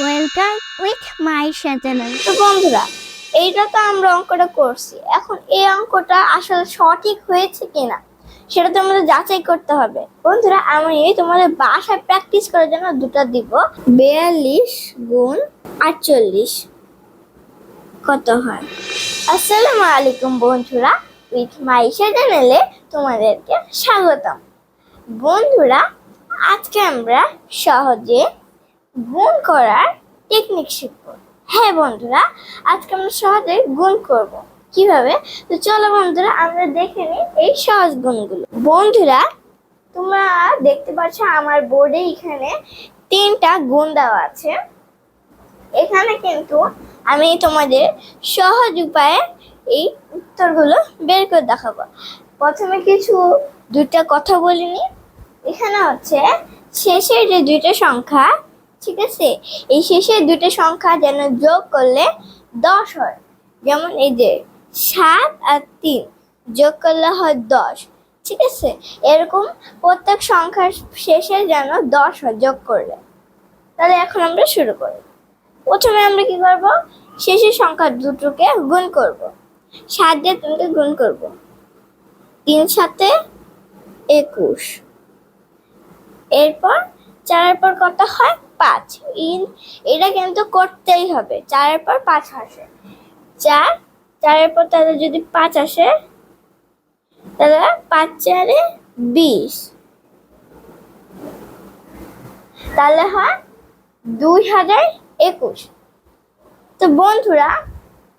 Welcome with my channel. তো বন্ধুরা, এইটা তো আমরা অঙ্কটা করছি। এখন এই অঙ্কটা আসলে সঠিক হয়েছে কিনা সেটা তো আমাদের যাচাই করতে হবে। বন্ধুরা, আমি তোমাদের বাসায় প্র্যাকটিস করার জন্য দুটো দিব। 42 গুণ 48 কত হয়? আসসালামু আলাইকুম বন্ধুরা, উইথ মাই চ্যানেলে তোমাদেরকে স্বাগতম। বন্ধুরা, আজকে আমরা সহজে গুণ করার টেকনিক শিখবো। হ্যাঁ বন্ধুরা, আজকে আমরা সহজে গুণ করব। কিভাবে? তো চলো বন্ধুরা, আমরা দেখে নিই এই সহজ গুণগুলো। বন্ধুরা, তোমরা দেখতে পাচ্ছ আমার বোর্ডে এখানে 3টা গুণ দেওয়া আছে। এখানে কিন্তু আমি তোমাদের সহজ উপায়ে এই উত্তরগুলো বের করে দেখাবো। প্রথমে কিছু দুইটা কথা বলিনি। এখানে হচ্ছে শেষের যে দুইটা সংখ্যা, ঠিক আছে, এই শেষের দুইটা সংখ্যা যেন যোগ করলে 10 হয়। যেমন এই যে 7 আর 3 যোগ করলে হয় 10, ঠিক আছে। এরকম প্রত্যেক সংখ্যার শেষে যেন 10 হয় যোগ করলে। তাহলে এখন আমরা শুরু করি। প্রথমে আমরা কি করব? শেষের সংখ্যা দুটোকে গুণ করব। 7 দিয়ে 3কে গুণ করব। 3 7 21। এরপর 4-এর পর কত হয়? 5। এটা কিন্তু করতেই হবে। 4-এর পর 5 আসে। 4-এর পর তাহলে যদি 5 আসে, তাহলে 5 4 20, তাহলে হয় 2021। তো বন্ধুরা,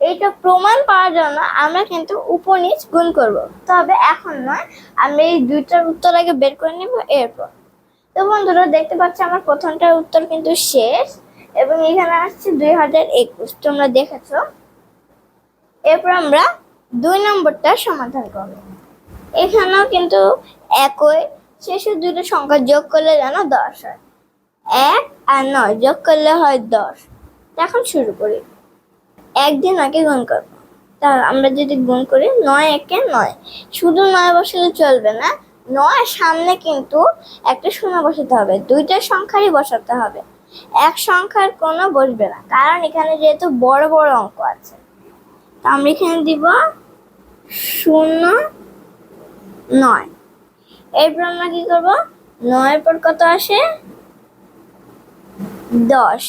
এইটা প্রমাণ পাওয়ার জন্য আমরা কিন্তু উপর নিচ গুণ করব। তবে এখন নয়, আমি এই দুইটার উত্তর আগে বের করে নিব এরপর। তো বন্ধুরা, দেখতে পাচ্ছ আমার প্রথমটার উত্তর কিন্তু শেষ এবং এখানে আসছে 2021, তোমরা দেখেছো। এরপর আমরা 2 নম্বরটা সমাধান করব। এখানেও কিন্তু একই, শেষের দুটো সংখ্যা যোগ করলে যেন 10 হয়। 1 আর 9 যোগ করলে হয় 10। এখন শুরু করি। 1 দিয়ে 9কে গুণ করবো। তা আমরা যদি গুণ করি 9 একে 9, শুধু 9 বসালে চলবে না, 9 সামনে কিন্তু একটা শূন্য বসাতে হবে। দুইটা সংখ্যারই বসাতে হবে, এক সংখ্যার কোনো বসবে না, কারণ এখানে যেহেতু বড় বড় অঙ্ক আছে। তো আমরা এখানে দিব 0 9। এরপর আমরা কি করবো? 9-এর পর কত আসে? 10।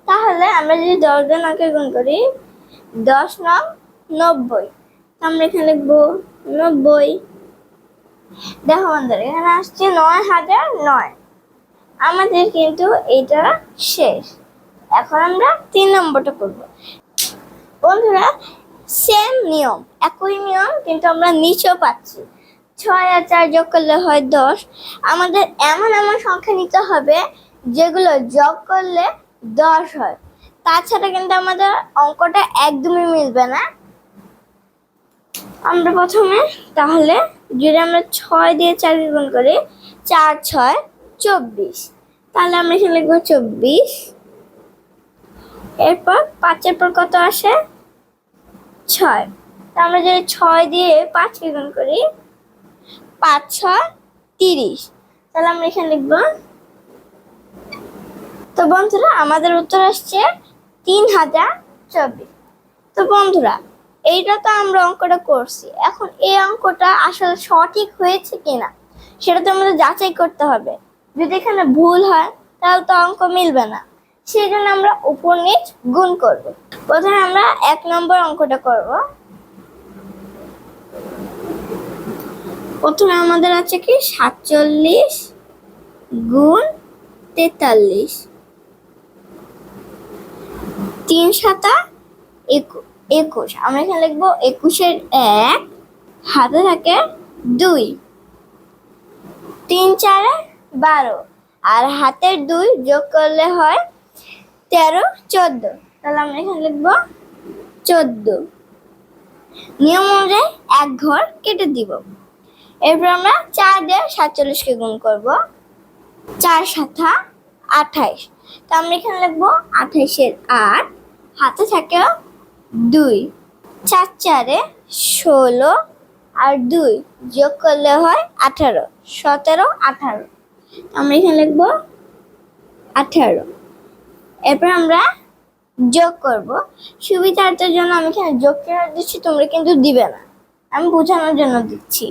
তাহলে আমরা যদি 10 দিয়ে 9কে গুণ করি, 10 9 90। আমরা এখানে লিখবো 90। দেখো বন্ধুরা, এখানে আসছে 9009। আমাদের কিন্তু এটা শেষ। এখন আমরা 3 নম্বরটা করব। বন্ধুরা, সেম নিয়ম, একই নিয়ম, কিন্তু আমরা নিচেও পাচ্ছি। 6 আর 4 যোগ করলে হয় 10। আমাদের এমন এমন সংখ্যা নিতে হবে যেগুলো যোগ করলে 10 হয়, তাছাড়া কিন্তু আমাদের অঙ্কটা একদমই মিলবে না। আমরা প্রথমে তাহলে যদি আমরা 6 দিয়ে 4কে গুণ করি, 4 6 24, তাহলে আমরা এখানে লিখবো 24। এরপর 5-এর পর কত আসে? 6। তা আমরা যদি 6 দিয়ে 5কে গুণ করি, 5 6 30, তাহলে আমরা এখানে লিখবো। তো বন্ধুরা, আমাদের উত্তর আসছে 3024। তো বন্ধুরা, এইটা তো আমরা অঙ্কটা করছি। এখন এই অঙ্কটা আসলে সঠিক হয়েছে কিনা সেটা তো আমাদের যাচাই করতে হবে। যদি এখানে ভুল হয় তাহলে তো অঙ্ক মিলবে না। সেই জন্য আমরা উপর নিচ গুণ করব। প্রথমে আমরা 1 নম্বর অঙ্কটা করব। প্রথমে আমাদের আছে কি 47 গুণ 43। 3 7 21। আমরা এখানে লিখবো 21-এর 1, হাতে থাকে 2, 3 4 12, আর হাতের 2 যোগ করলে হয় 13 14। তাহলে আমরা এখানে লিখবো 14। নিয়ম অনুযায়ী 1 ঘর কেটে দিব। এরপর আমরা 4 দিয়ে 47কে গুণ করব। 4 7 28। তো আমরা এখানে লিখবো 28-এর 8, হাতে থাকে 2, 4 4 16, আর 2 যোগ করলে হয় 18 17 18। আমরা এখানে লিখবো 18। এরপর আমরা যোগ করব। সুবিধার্থের জন্য আমি এখানে যোগ চিহ্ন দিচ্ছি, তোমরা কিন্তু দিবে না, আমি বোঝানোর জন্য দিচ্ছি।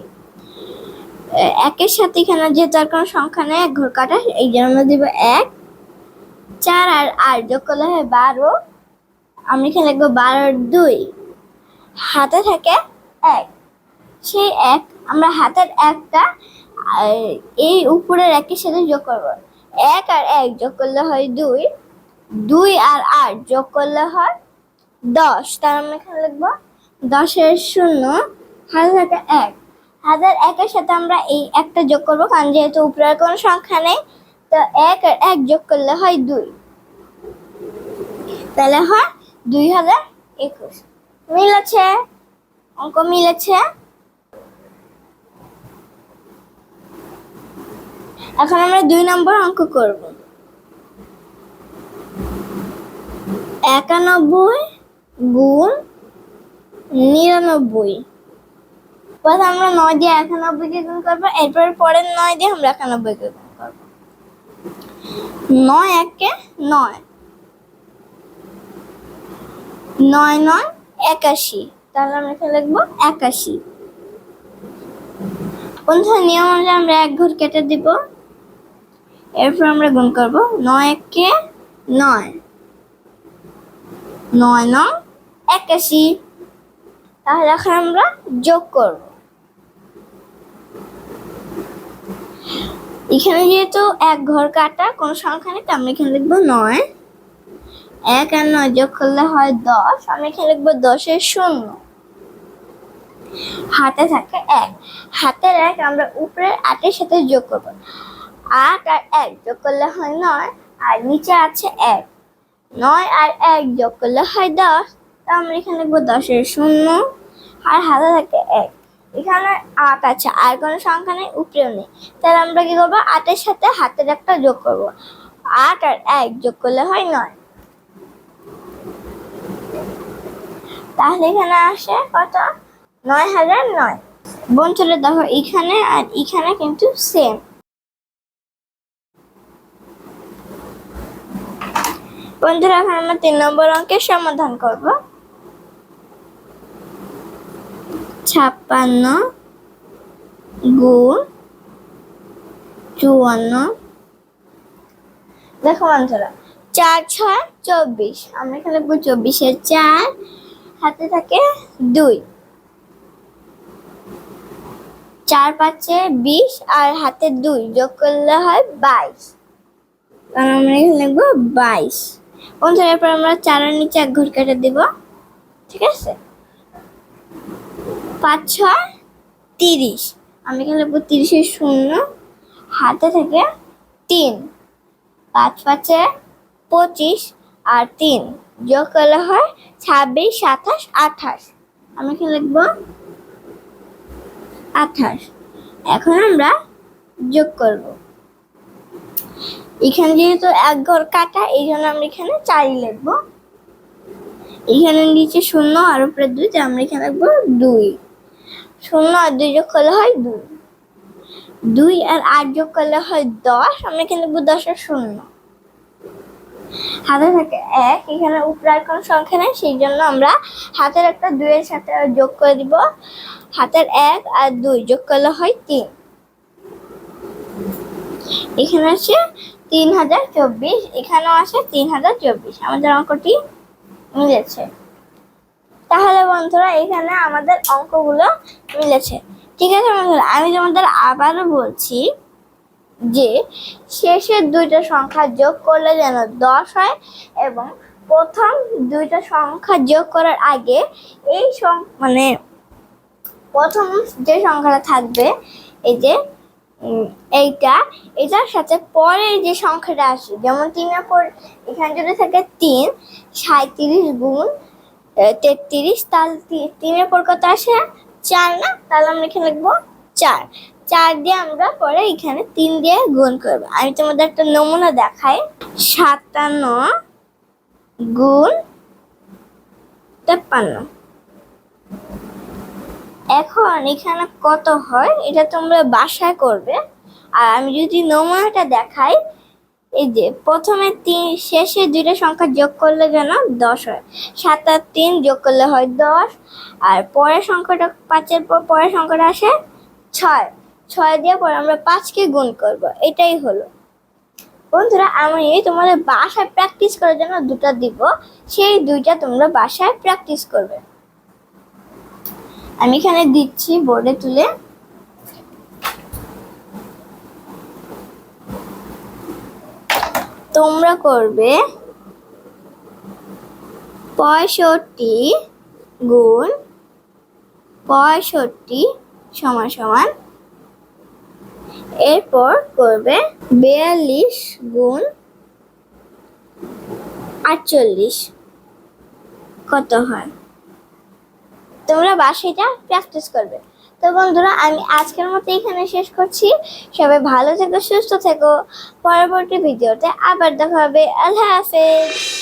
একের সাথে এখানে যেহেতু আর কোনো সংখ্যা নেই, এক ঘর কাটা, এই জন্য আমরা দিব 1। 4 আর 8 যোগ করলে হয় 12, আমি এখানে লিখবো 12 2। হাতে থাকে 1, সেই 1 আমরা হাতের 1টা এই উপরের 1-এর সাথে যোগ করব। 1 আর 1 যোগ করলে হয় 2, 2 আর 8 যোগ করলে হয় 10। তার আমরা এখানে লিখবো 10-এর 0, হাতে থাকে 1। হাতের 1-এর সাথে আমরা এই 1টা যোগ করবো, কারণ যেহেতু উপরের কোনো সংখ্যা নেই, তো 1 আর 1 যোগ করলে হয় 2, তাহলে হয় 2021। মিলেছে, অঙ্ক মিলেছে। এখন আমরা 2 নম্বর অঙ্ক করব। 91 গুণ 99। প্রথমে আমরা 9 দিয়ে 91 কে গুণ করবো, এরপর পরের 9 দিয়ে আমরা 91 কে গুণ করবো। 9 1 9, 9 9 81, তাহলে আমরা এখানে লিখবো 81। বন্ধুরা, নিয়ম অনুযায়ী আমরা 1 ঘর কেটে দিব, এরপর আমরা গুণ করব। 9 1 9, 9 9 81। তাহলে এখন আমরা যোগ করব। এখানে যেহেতু 1 ঘর কাটা, কোনো সংখ্যা নেই, আমরা এখানে লিখবো 9। 1 আর 9 যোগ করলে হয় 10, আমি এখানে লিখবো 10-এর 0। হাতে থাকে 1, হাতের 1 আমরা উপরের 8-এর সাথে যোগ করব। 8 আর 1 যোগ করলে হয় 9, আর নিচে আছে 1। 9 আর 1 যোগ করলে হয় 10, তো আমরা এখানে লিখবো 10-এর 0, আর হাতে থাকে 1। এখানে 8 আছে, আর কোনো সংখ্যা নেই, উপরেও নেই, তাহলে আমরা কি করবো, 8-এর সাথে হাতের 1টা যোগ করব। 8 আর 1 যোগ করলে হয় 9, তাহলে এখানে আসে কত, 9009। বন্ধুরা দেখো, এখানে আর এখানে কিন্তু সেম। বন্ধুরা, এখন আমরা 3 নম্বর অঙ্কের সমাধান করব। 56 গুণ 54। দেখো বন্ধুরা, 4 6 24, আমরা এখানে লিখবো 24-এর 4, হাতে থাকে 2। 4 5 20, আর হাতে 2 যোগ করলে হয় 22, কারণ আমরা এখানে লিখবো 22। বন্ধুরা, এরপর আমরা 4-এর নিচে 1 ঘর কেটে দিব, ঠিক আছে। 5 6 30, আমি এখানে লিখবো 30-এর 0, হাতে থেকে 3। 5 5 25, আর 3 যোগ করলে হয় 26 27 28, আমি এখানে লিখবো 28। এখন আমরা যোগ করব। এখানে যেহেতু 1 ঘর কাটা, এই জন্য আমরা এখানে 4 লিখবো। এখানে নিচে 0 আর উপরে 2, তাই আমরা এখানে লিখবো 2। 0 আর 2 যোগ করলে হয় 2। 2 আর 8 যোগ করলে হয় 10, আমরা এখানে লিখবো 10-এর 0। হাতে থাকে 1, এখানে উপরে আর কোনো সংখ্যা নেই, সেই জন্য আমরা হাতের একটা 2 এর সাথে যোগ করে দিব। হাতের 1 আর 2 যোগ করলে হয় 3। এখানে আছে 3024, এখানেও আছে 3024, আমাদের অঙ্কটি মিলেছে। তাহলে বন্ধুরা, এখানে আমাদের অঙ্কগুলো মিলেছে, ঠিক আছে বন্ধুরা। আমি তোমাদের আবারও বলছি যে শেষের 2টা সংখ্যা যোগ করলে যেন 10 হয়, এবং প্রথম 2টা সংখ্যা যোগ করার আগে এই মানে প্রথম যে সংখ্যাটা থাকবে, এই যে এটার সাথে পরের যে সংখ্যাটা আসে, যেমন 3-এর পর এখানে যদি থাকে 3, 37 গুণ 33, তাহলে 3-এর পর কত আসে, 4 না, তাহলে আমরা এখানে লিখবো 4। 4 দিয়ে আমরা পরে এখানে 3 দিয়ে গুণ করবো। আমি তোমাদের একটা নমুনা দেখাই। 57 গুণ 53। এখন এখানে কত হয় এটা তোমরা বাসায় করবে, আর আমি যদি নমুনাটা দেখাই, এই যে প্রথমে 3 শেষে দুইটা সংখ্যা যোগ করলে যেন 10 হয়। 7 আর 3 যোগ করলে হয় 10, আর পরের সংখ্যাটা 5-এর পর পরের সংখ্যাটা আসে 6। 6 দিয়ে পরে আমরা 5-কে গুণ করব, এটাই হলো। বন্ধুরা আমি তোমাদের বাসায় প্র্যাকটিস করার জন্য দুটো দিব, সেই দুইটা তোমরা বাসায় প্র্যাকটিস করবে। আমি এখানে দিচ্ছি বোর্ডে তুলে। তোমরা করবে 65 গুণ 65 সমান সমান, এরপর করবে 42 গুণ 48 কত হয়। তোমরা বাসাটা প্র্যাকটিস করবে। তো বন্ধুরা আমি আজকের মতো এখানে শেষ করছি। সবাই ভালো থেকো, সুস্থ থেকো। পরবর্তী ভিডিওতে আবার দেখা হবে। আল্লাহ হাফেজ।